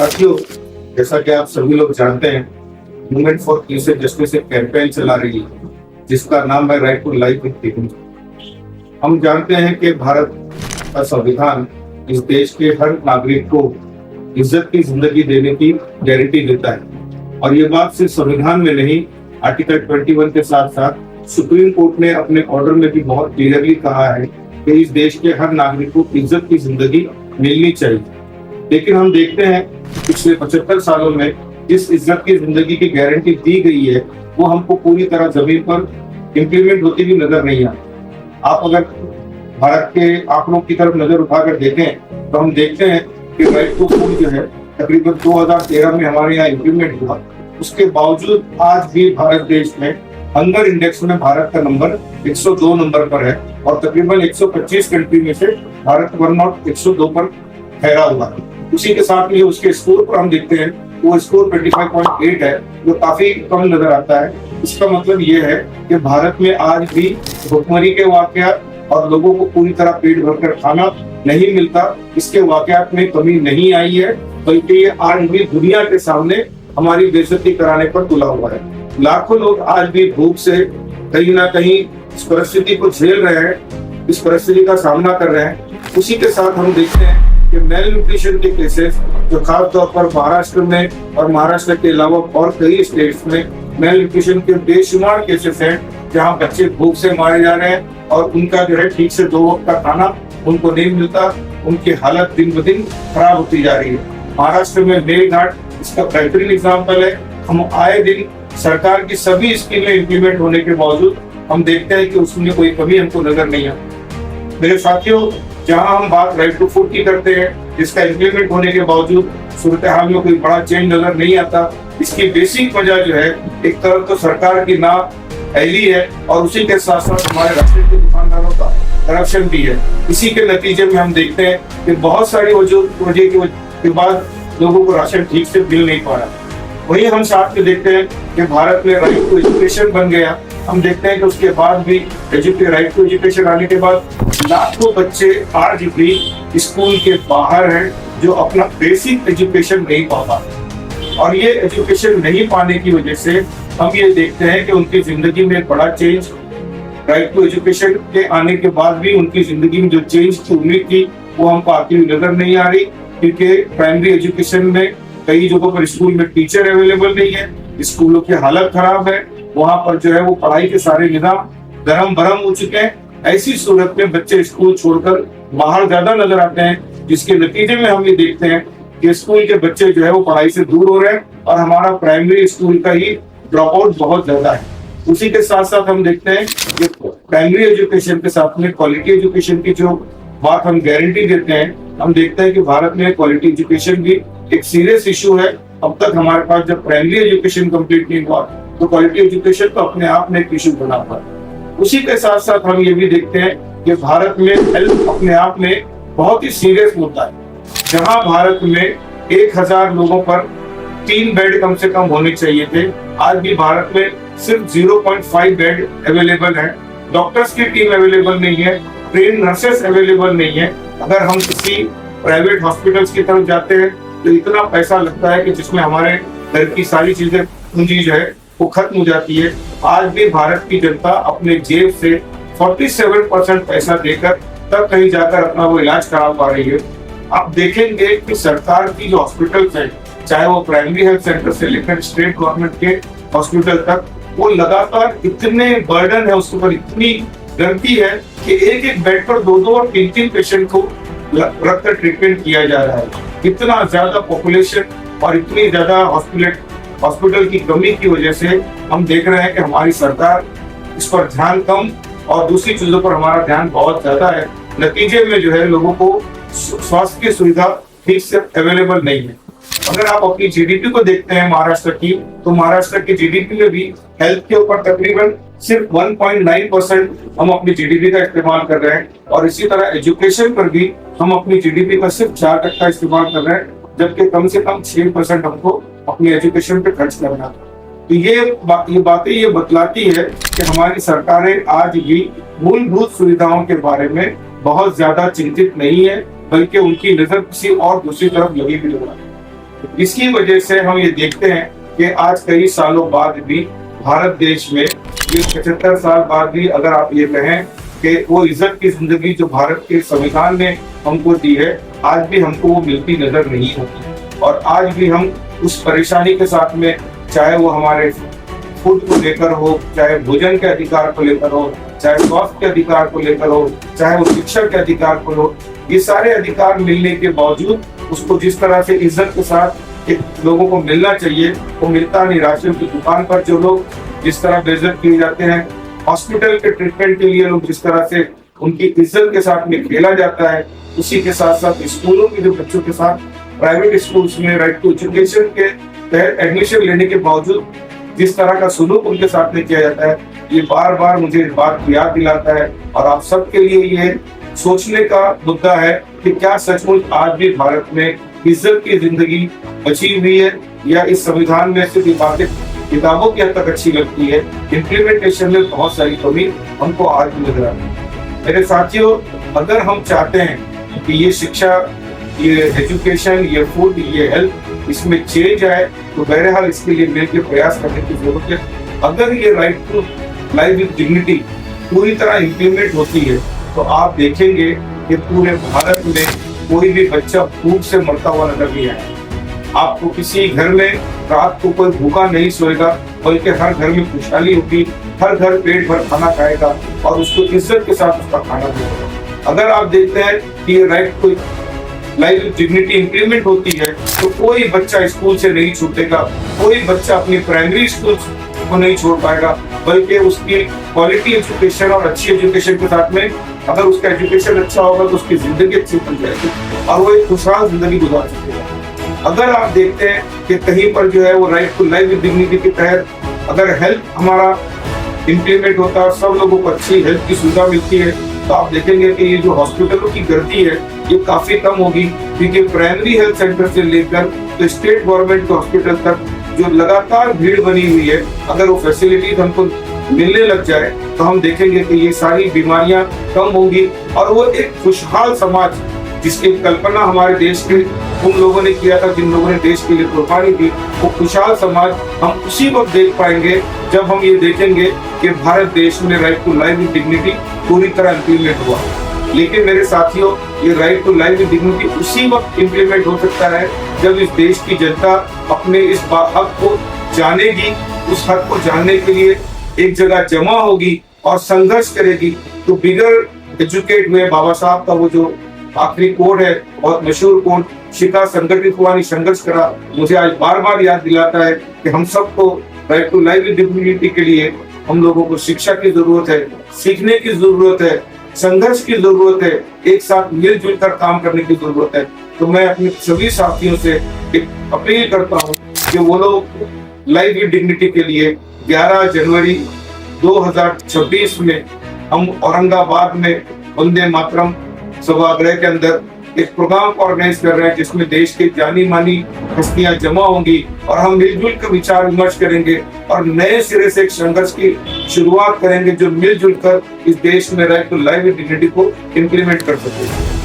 साथियों, जैसा कि आप सभी लोग जानते हैं, movement for peace and justice एक कैंपेन चला रही है जिसका नाम है right to life with dignity. हम जानते हैं कि भारत का संविधान इस देश के हर नागरिक को इज्जत की जिंदगी देने की गारंटी देता है और ये बात सिर्फ संविधान में नहीं, आर्टिकल 21 के साथ साथ सुप्रीम कोर्ट ने अपने ऑर्डर में भी बहुत क्लियरली कहा है कि इस देश के हर नागरिक को इज्जत की जिंदगी मिलनी चाहिए। लेकिन हम देखते हैं पिछले 75 सालों में जिस इज्जत की जिंदगी की गारंटी दी गई है वो हमको पूरी तरह जमीन पर इम्प्लीमेंट होती हुई नजर नहीं आती। आप अगर भारत के आंकड़ों की तरफ नजर उठाकर देखें तो हम देखते हैं कि राइट टू फूड जो है तकरीबन 2013 में हमारे यहाँ इम्प्लीमेंट हुआ। उसके बावजूद आज भी भारत देश में हंगर इंडेक्स में भारत का नंबर 102 नंबर पर है और तकरीबन 125 कंट्री में से भारत 102 पर ठहरा हुआ है। उसी के साथ में उसके स्कोर पर हम देखते हैं वो स्कोर 25.8 है, जो काफी कम नजर आता है। इसका मतलब ये है कि भारत में आज भी भुखमरी के वाकयात और लोगों को पूरी तरह पेट भरकर खाना नहीं मिलता, इसके वाकयात में कमी नहीं आई है, बल्कि ये आज भी दुनिया के सामने हमारी बेइज्जती कराने पर तुला हुआ है। लाखों लोग आज भी भूख से कहीं ना कहीं इस परिस्थिति को झेल रहे हैं, इस परिस्थिति का सामना कर रहे हैं। उसी के साथ हम देखते हैं कि मेल न्यूट्रिशन के केसेस जो खास तौर पर महाराष्ट्र में और महाराष्ट्र के अलावा और कई स्टेट्स में मेल न्यूट्रिशन के बेशुमार केसेस हैं जहां बच्चे भूख से मारे जा रहे हैं और उनका जो है ठीक से 2 वक्त का खाना उनको नहीं मिलता, उनकी हालत दिन ब दिन खराब होती जा रही है। महाराष्ट्र में मेलघाट इसका बेहतरीन एग्जाम्पल है। हम आए दिन सरकार की सभी स्कीमें इम्प्लीमेंट होने के बावजूद हम देखते हैं कि उसमें कोई कमी हमको नजर नहीं आती। मेरे साथियों, जहां हम बात राइट टू फूड की करते हैं जिसका इम्प्लीमेंट होने के बावजूद सूरत हाल में कोई बड़ा चेंज नजर नहीं आता, इसकी बेसिक वजह जो है एक तरफ तो सरकार की नाअहली है और उसी के साथ साथ हमारे राशन के दुकानदारों का करप्शन भी है। इसी के नतीजे में हम देखते हैं कि बहुत सारी वजह के बाद लोगों को राशन ठीक से मिल नहीं पा रहा। वही हम साथ में देखते हैं कि भारत में राइट टू एजुकेशन बन गया। हम देखते हैं कि उसके बाद भी राइट टू एजुकेशन आने के बाद लाखों बच्चे आज भी स्कूल के बाहर हैं जो अपना बेसिक एजुकेशन नहीं पा पाते और ये एजुकेशन नहीं पाने की वजह से हम ये देखते हैं कि उनकी जिंदगी में एक बड़ा चेंज, राइट टू एजुकेशन के आने के बाद भी उनकी जिंदगी में जो चेंज की उम्मीद थी वो हमको आती हुई नजर नहीं आ रही, क्योंकि प्राइमरी एजुकेशन में कई जगहों पर स्कूल में टीचर अवेलेबल नहीं है, स्कूलों की हालत खराब है, वहां पर जो है वो पढ़ाई के सारे निजाम गरम भरम हो चुके हैं। ऐसी सूरत में बच्चे स्कूल छोड़कर बाहर ज्यादा नजर आते हैं, जिसके नतीजे में हम ये देखते हैं कि स्कूल के बच्चे जो है वो पढ़ाई से दूर हो रहे हैं और हमारा प्राइमरी स्कूल का ही ड्रॉप आउट बहुत ज्यादा है। उसी के साथ साथ हम देखते हैं कि प्राइमरी एजुकेशन के साथ में क्वालिटी एजुकेशन की जो बात हम गारंटी देते हैं, हम देखते हैं कि भारत में क्वालिटी एजुकेशन भी एक सीरियस इशू है। अब तक हमारे पास जब प्राइमरी एजुकेशन कंप्लीट नहीं हुआ तो क्वालिटी एजुकेशन तो अपने आप में एक इशू बना हुआ है। उसी के साथ साथ हम ये भी देखते हैं कि भारत में हेल्थ अपने आप में बहुत ही सीरियस मुद्दा है। जहां भारत में 1000 लोगों पर 3 बेड कम से कम होने चाहिए थे, आज भी भारत में सिर्फ 0.5 बेड अवेलेबल है। डॉक्टर्स की टीम अवेलेबल नहीं है, ट्रेन नर्सेस अवेलेबल नहीं है। अगर हम किसी प्राइवेट हॉस्पिटल्स की तरफ जाते हैं तो इतना पैसा लगता है कि जिसमें हमारे घर की सारी चीजें पूंजी जो है वो खत्म हो जाती है। आज भी भारत की जनता अपने जेब से 47% पैसा देकर तब कहीं जाकर अपना वो इलाज करा पा रही है। आप देखेंगे कि सरकार की जो हॉस्पिटल्स हैं, चाहे वो प्राइमरी हेल्थ सेंटर से लेकर स्टेट गवर्नमेंट के हॉस्पिटल तक, वो लगातार इतने बर्डन है, उसके ऊपर इतनी गलती है कि एक बेड पर 2 और 3 पेशेंट को रखकर ट्रीटमेंट किया जा रहा है। इतना ज्यादा पॉपुलेशन और इतनी ज्यादा हॉस्पिटल की कमी की वजह से हम देख रहे हैं कि हमारी सरकार इस पर ध्यान कम और दूसरी चीजों पर हमारा ध्यान बहुत ज्यादा है। नतीजे में जो है लोगों को स्वास्थ्य की सुविधा ठीक से अवेलेबल नहीं है। अगर आप अपनी जीडीपी को देखते हैं महाराष्ट्र की, तो महाराष्ट्र की जीडीपी में भी हेल्थ के ऊपर तकरीबन सिर्फ 1.9% हम अपनी जीडीपी का इस्तेमाल कर रहे हैं और इसी तरह एजुकेशन पर भी हम अपनी जीडीपी का सिर्फ 4% इस्तेमाल कर रहे हैं, जबकि कम से कम 6% हमको अपनी एजुकेशन पे खर्च करना था। तो ये बातें ये बतलाती है कि हमारी सरकारें आज भी मूलभूत सुविधाओं के बारे में बहुत ज्यादा चिंतित नहीं है, बल्कि उनकी नजर किसी और दूसरी तरफ लगी हुई है। इसकी वजह से हम ये देखते हैं कि आज कई सालों बाद भी भारत देश में ये 75 साल बाद भी अगर आप ये कहें कि वो इज्जत की जिंदगी जो भारत के संविधान ने हमको दी है, आज भी हमको वो मिलती नजर नहीं होती। और आज भी हम उस परेशानी के साथ में, चाहे वो हमारे फूड को लेकर हो, चाहे भोजन के अधिकार को लेकर हो, चाहे स्वास्थ्य के अधिकार को लेकर हो, चाहे वो शिक्षा के अधिकार को हो, ये सारे अधिकार मिलने के बावजूद उसको जिस तरह से इज्जत के साथ एक लोगों को मिलना चाहिए वो मिलता नहीं। राशन की दुकान पर जो लोग जिस तरह बेइज्जत किए जाते हैं, हॉस्पिटल के ट्रीटमेंट के लिए लोग जिस तरह से उनकी इज्जत के साथ में खेला जाता है, उसी के साथ साथ स्कूलों के जो बच्चों के साथ प्राइवेट स्कूल्स में राइट टू एजुकेशन के तहत एडमिशन लेने के बावजूद जिस तरह का सुलूक उनके साथ में किया जाता है, ये बार बार मुझे इस बात की याद दिलाता है। और आप सबके लिए ये सोचने का मुद्दा है कि क्या सचमुच आज भी भारत में इज्जत की जिंदगी बची हुई है, या इस संविधान में सिर्फ बातें किताबों की हद तक अच्छी लगती है, इम्प्लीमेंटेशन में बहुत सारी कमी हमको आज भी नजर आती है। मेरे साथियों, अगर हम चाहते हैं कि ये शिक्षा, ये एजुकेशन, ये फूड, ये हेल्थ, इसमें चेंज आए, तो बहरहाल इसके लिए मिलकर प्रयास करने की जरूरत है। अगर ये right to life with dignity पूरी तरह इम्प्लीमेंट होती है तो आप देखेंगे कि पूरे भारत में कोई भी बच्चा भूख से मरता हुआ नजर नहीं आएगा। आपको किसी घर में रात को कोई भूखा नहीं सोएगा, बल्कि हर घर में खुशहाली होगी, हर घर पेट भर खाना खाएगा और उसको इज्जत के साथ उसका खाना मिलेगा। अगर आप देखते हैं कि ये right to life with dignity implement होती है तो कोई बच्चा स्कूल से नहीं छूटेगा, कोई बच्चा अपनी प्राइमरी स्कूल को नहीं छोड़ पाएगा, बल्कि उसकी क्वालिटी एजुकेशन और अच्छी एजुकेशन के साथ में अगर उसका एजुकेशन अच्छा होगा तो उसकी जिंदगी अच्छी बन जाएगी और वो एक खुशहाल जिंदगी गुजार सकेगा। अगर आप देखते हैं कि कहीं पर जो है वो right to life with dignity के तहत अगर हेल्थ हमारा इंप्लीमेंट होता है, सब लोगों को अच्छी हेल्थ की सुविधा मिलती है, तो आप देखेंगे कि ये जो हॉस्पिटलों की गर्दी है ये काफी कम होगी। क्योंकि प्राइमरी हेल्थ सेंटर से लेकर तो स्टेट गवर्नमेंट के हॉस्पिटल तक जो लगातार भीड़ बनी हुई है, अगर वो फैसिलिटीज हमको मिलने लग जाए तो हम देखेंगे कि ये सारी बीमारियां कम होंगी और वो एक खुशहाल समाज जिसकी कल्पना हमारे देश के उन लोगों ने किया था, जिन लोगों ने देश के लिए कुर्बानी दी, वो खुशहाल समाज हम उसी वक्त देख पाएंगे जब हम ये देखेंगे कि भारत देश में right to life with dignity पूरी तरह इम्प्लीमेंट हुआ। लेकिन मेरे साथियों, ये right to life with dignity उसी वक्त इम्प्लीमेंट हो सकता है जब इस देश की जनता अपने इस हक को जानेगी, उस हक को जानने के लिए एक जगह जमा होगी और संघर्ष करेगी। तो बिगर एजुकेट हुए बाबा साहब का वो जो आखिरी कोड है, बहुत मशहूर कोड, शिका संगठित हुआ नहीं संघर्ष करा, मुझे आज बार बार याद दिलाता है कि हम सबको right to life with dignity के लिए हम लोगों को शिक्षा की जरूरत है, सीखने की जरूरत है, संघर्ष की जरूरत है, एक साथ मिलजुल कर काम करने की जरूरत है। तो मैं अपने सभी साथियों से एक अपील करता हूँ कि वो लोग लाइफ विद डिग्निटी के लिए 11 जनवरी 2026 में हम औरंगाबाद में वंदे मातरम सभागृह के अंदर एक प्रोग्राम को ऑर्गेनाइज कर रहे हैं जिसमें देश के जानी मानी हस्तियां जमा होंगी और हम मिलजुल कर विचार विमर्श करेंगे और नए सिरे से एक संघर्ष की शुरुआत करेंगे जो मिलजुल कर इस देश में right to life with dignity को इम्प्लीमेंट कर सके।